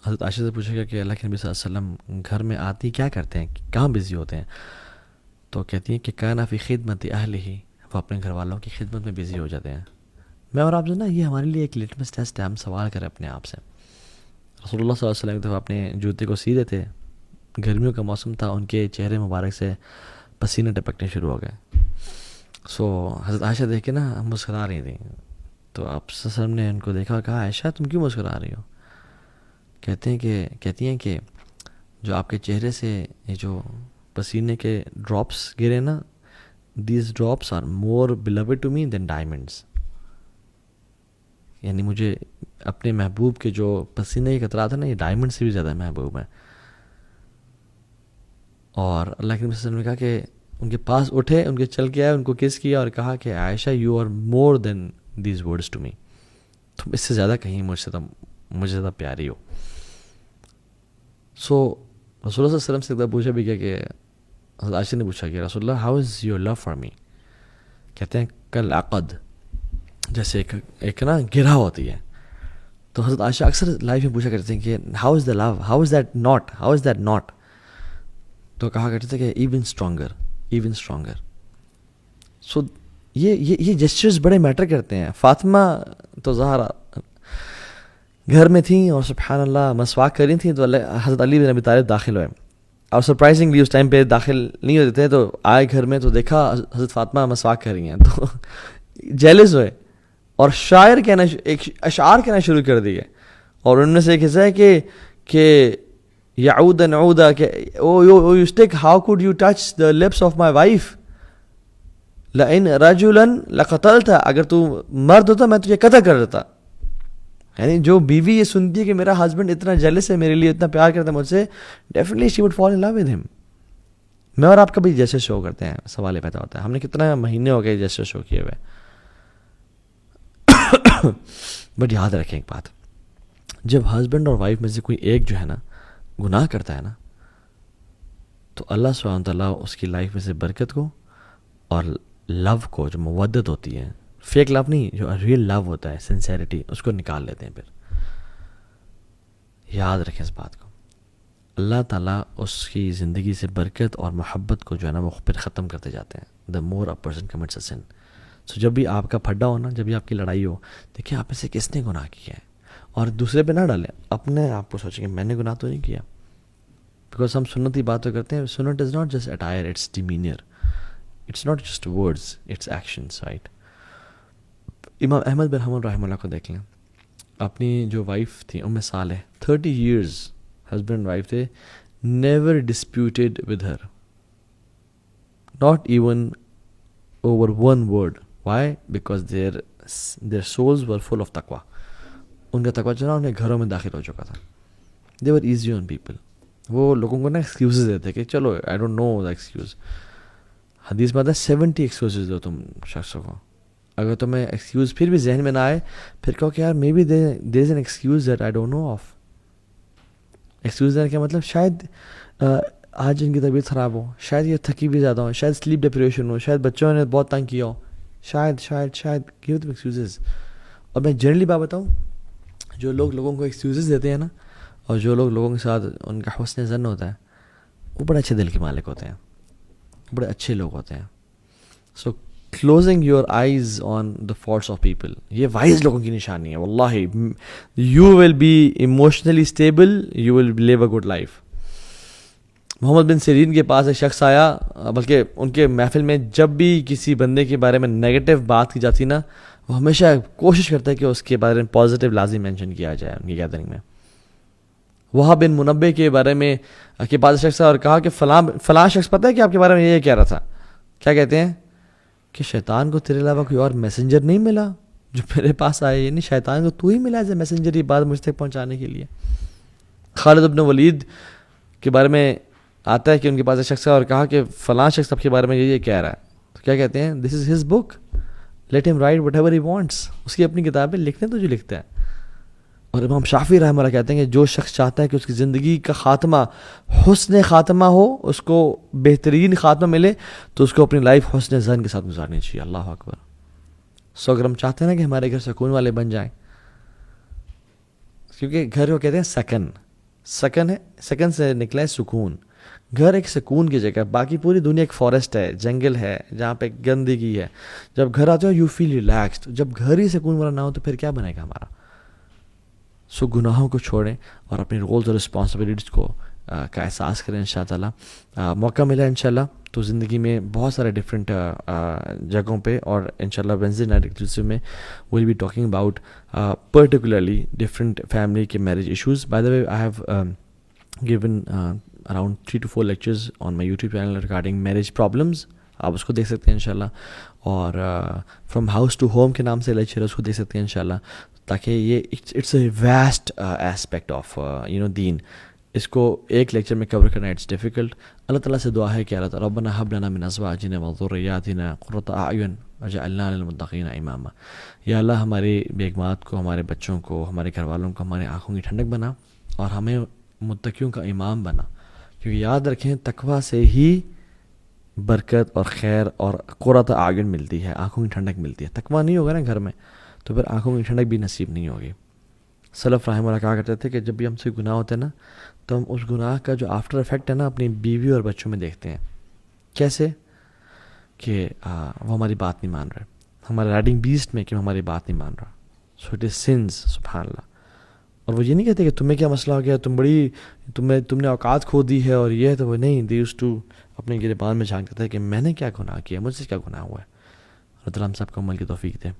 حضرت عائشہ سے پوچھے گا کہ اللہ کے نبی صلی اللہ علیہ وسلم گھر میں آتی کیا کرتے ہیں، کہاں بزی ہوتے ہیں؟ تو کہتی ہیں کہ کانا فی خدمت اہلہ، وہ اپنے گھر والوں کی خدمت میں بزی ہو جاتے ہیں. میں اور آپ جو نا، یہ ہمارے لیے ایک لٹمس ٹیسٹ ہے. ہم سوال کریں اپنے آپ سے. رسول اللہ صلی اللہ علیہ وسلم ایک دفعہ اپنے جوتے کو سی رہے تھے، گرمیوں کا موسم تھا، ان کے چہرے مبارک سے پسینے ٹپکنے شروع ہو گئے. سو حضرت عائشہ دیکھ کے نا مسکرا رہی تھیں. تو آپ صلی اللہ علیہ وسلم نے ان کو دیکھا اور کہا عائشہ تم کیوں مسکرا رہی ہو؟ کہتی ہیں کہ جو آپ کے چہرے سے یہ جو پسینے کے ڈراپس گرے نا، these drops are more beloved to me than diamonds. یعنی مجھے اپنے محبوب کے جو پسینے کے قطرات ہیں نا، یہ ڈائمنڈ سے بھی زیادہ محبوب ہیں. اور اللہ کے نبی صلی اللہ علیہ وسلم نے کہا کہ ان کے پاس اٹھے، ان کے چل کے آئے، ان کو کس کیا اور کہا کہ Aisha you are more than these words to me, تم اس سے زیادہ کہیں مجھے زیادہ پیاری ہو. سو رسول اللہ صلی اللہ علیہ وسلم سے ایک بار پوچھا بھی کیا کہ حضرت عائشہ نے پوچھا کہ رسول اللہ how is your love for me? کہتے ہیں کل عقد، جیسے ایک نا گرہ ہوتی ہے. تو حضرت عائشہ اکثر لائف میں پوچھا کرتے ہیں کہ how is the love, how is that knot. تو کہا کرتے تھے کہ ایون اسٹرانگر. سو یہ جسچرز بڑے میٹر کرتے ہیں. فاطمہ تو زہرا گھر میں تھیں اور سبحان اللہ مسواک کر رہی تھیں، تو حضرت علی بن ابی طالب داخل ہوئے. اور سرپرائزنگلی اس ٹائم پہ داخل نہیں ہوتے تھے، تو آئے گھر میں تو دیکھا حضرت فاطمہ مسواک کر رہی ہیں، تو جیلس ہوئے اور اشعار کہنا شروع کر دیے. اور ان میں سے ایک حصہ ہے کہ یعود نعودا، کہ oh you stick how could you touch the lips of my wife, لئن رجلا لقتلت، اگر تو مرد ہوتا میں تجھے قتل کر دیتا. یعنی جو بیوی یہ سنتی ہے کہ میرا ہسبینڈ اتنا جیلس ہے میرے لیے، اتنا پیار کرتا ہے مجھ سے، definitely she would fall in love with him. میں اور آپ کبھی جیسے شو کرتے ہیں، سوال یہ پیدا ہوتا ہے ہم نے کتنا مہینے ہو گئے جیسے شو کیے ہوئے. بٹ یاد رکھیں ایک بات، جب ہسبینڈ اور وائف میں سے کوئی ایک جو ہے نا گناہ کرتا ہے نا، تو اللہ سبحانہ وتعالیٰ اس کی لائف میں سے برکت کو اور لو کو، جو مودت ہوتی ہے، فیک لو نہیں، جو ریئل لو ہوتا ہے، سنسیریٹی، اس کو نکال لیتے ہیں. پھر یاد رکھیں اس بات کو، اللہ تعالیٰ اس کی زندگی سے برکت اور محبت کو جو ہے نا وہ پھر ختم کرتے جاتے ہیں. دا مور اے پرسن کمٹس اے سن. سو جب بھی آپ کا پھڈا ہو نا، جب بھی آپ کی لڑائی ہو، دیکھیں آپ میں سے کس نے گناہ کیا ہے، اور دوسرے پہ نہ ڈالیں، اپنے آپ کو سوچیں کہ میں نے گناہ تو نہیں کیا. بیکاز ہم سنتی باتیں کرتے ہیں. سنت is not just attire, it's demeanor, it's not just words, it's actions, right. امام احمد بن حنبل رحمہ اللہ کو دیکھ لیں، اپنی جو وائف تھی ام صالح، 30 years ہسبینڈ وائف تھے، never disputed with her, not even over one word. Why? Because their souls were full of taqwa. ان کا تقوی جو نا انہیں گھروں میں داخل ہو چکا تھا. they were easy on people. وہ لوگوں کو نا ایکسکیوزز دیتے کہ چلو I don't know the excuse. حدیث میں آتا ہے 70 ایکسکیوزز دو تم شخصوں کو. اگر تمہیں ایکسکیوز پھر بھی ذہن میں نہ آئے، پھر کہو کہ یار maybe there is an excuse that I don't know of. Excuse دینے کا مطلب شاید آج ان کی طبیعت خراب ہو، شاید یہ تھکی بھی زیادہ ہو، شاید سلیپ ڈپریشن ہو، شاید بچوں نے بہت تنگ کیا ہو، شاید give them excuses. اور میں جنرلی بات بتاؤں، جو لوگوں کو ایکسکیوزز دیتے ہیں نا، اور جو لوگوں کے ساتھ ان کا حسن ظن ہوتا ہے، وہ بڑے اچھے دل کے مالک ہوتے ہیں، بڑے اچھے لوگ ہوتے ہیں. سو closing your eyes on the faults of people، یہ وائز لوگوں کی نشانی ہے. واللہ you will be emotionally stable, you will live a good life. محمد بن سیرین کے پاس ایک شخص آیا، بلکہ ان کے محفل میں جب بھی کسی بندے کے بارے میں نیگیٹو بات کی جاتی نا، وہ ہمیشہ کوشش کرتا ہے کہ اس کے بارے میں پازیٹیو لازم مینشن کیا جائے ان کی گیدرنگ میں. وہاں بن منبع کے بارے میں کے پاس شخص اور کہا کہ فلاں شخص پتہ ہے کہ آپ کے بارے میں یہ کہہ رہا تھا. کیا کہتے ہیں کہ شیطان کو تیرے علاوہ کوئی اور میسنجر نہیں ملا جو میرے پاس آئے، یعنی شیطان کو تو ہی ملا ایز اے میسنجر یہ بات مجھ تک پہنچانے کے لیے. خالد بن ولید کے بارے میں آتا ہے کہ ان کے پاس ایک شخص ہے اور کہا کہ فلاں شخص آپ کے بارے میں یہ کہہ رہا ہے، تو کیا کہتے ہیں؟ This is his book, let him write whatever he wants. اس کی اپنی کتابیں، لکھنے تو جو لکھتا ہے. اور امام شافعی رحمہ اللہ کہتے ہیں کہ جو شخص چاہتا ہے کہ اس کی زندگی کا خاتمہ حسن خاتمہ ہو، اس کو بہترین خاتمہ ملے، تو اس کو اپنی لائف حسن ظن کے ساتھ گزارنی چاہیے. اللہ اکبر. سو اگر ہم چاہتے ہیں نا کہ ہمارے گھر سکون والے بن جائیں، کیونکہ گھر کو کہتے ہیں سکن ہے، سکن سے نکلا ہے سکون. گھر ایک سکون کی جگہ، باقی پوری دنیا ایک فارسٹ ہے، جنگل ہے جہاں پہ گندگی ہے. جب گھر آتے ہو یو فیل ریلیکسڈ. جب گھر ہی سکون والا نہ ہو تو پھر کیا بنے گا ہمارا؟ سو گناہوں کو چھوڑیں اور اپنی رولز اور رسپانسبلٹیز کو کا احساس کریں. انشاء اللہ موقع ملا انشاءاللہ تو زندگی میں بہت سارے ڈفرینٹ جگہوں پہ، اور انشاءاللہ وینزڈے نائٹ ایکسکلوسیو میں will be talking about particularly different family کے marriage issues. By the way I have given around 3 to 4 lectures on my YouTube channel regarding marriage problems. آپ اس کو دیکھ سکتے ہیں انشاءاللہ. اور فرام ہاؤس ٹو ہوم کے نام سے لیکچر اس کو دیکھ سکتے ہیں انشاءاللہ، تاکہ یہ it's a vast aspect of دین. اس کو ایک لیکچر میں کور کرنا اٹس ڈیفیکلٹ. اللہ تعالیٰ سے دعا ہے کہ اللہ تعالیٰ ربنا هب لنا من ازواجنا وذرياتنا قرة اعین وجعلنا للمتقین اماما. یا اللہ ہماری بیگمات کو، ہمارے بچوں کو، ہمارے گھر والوں کو ہمارے آنکھوں کی ٹھنڈک بنا، اور ہمیں متقیوں کا امام بنا. کیونکہ یاد رکھیں تقویٰ سے ہی برکت اور خیر اور قرۃ اعین ملتی ہے، آنکھوں کی ٹھنڈک ملتی ہے. تقویٰ نہیں ہوگا نا گھر میں تو پھر آنکھوں کی ٹھنڈک بھی نصیب نہیں ہوگی. سلف رحمہ اللہ کہا کرتے تھے کہ جب بھی ہم سے گناہ ہوتے ہیں نا، تو ہم اس گناہ کا جو آفٹر افیکٹ ہے نا اپنی بیوی اور بچوں میں دیکھتے ہیں. کیسے؟ کہ وہ ہماری بات نہیں مان رہے، ہمارے رائڈنگ بیسٹ میں کہ وہ ہماری بات نہیں مان رہا. So it is since. سبحان اللہ. اور وہ یہ نہیں کہتے کہ تمہیں کیا مسئلہ ہو گیا، تم نے اوقات کھو دی ہے اور یہ ہے، تو وہ نہیں. دے یوزڈ ٹو اپنے گریبان میں جھانکتا تھا کہ میں نے کیا گناہ کیا، مجھ سے کیا گناہ ہوا ہے. اللہ تعالیٰ ہم سب کو عمل کی توفیق دے.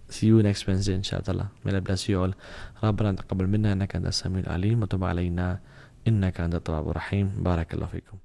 See you next Wednesday inshallah. May Allah bless you all. ربنا تقبل منا انك انت السميع العليم وتب علينا انك انت التواب الرحيم. بارك الله فيكم.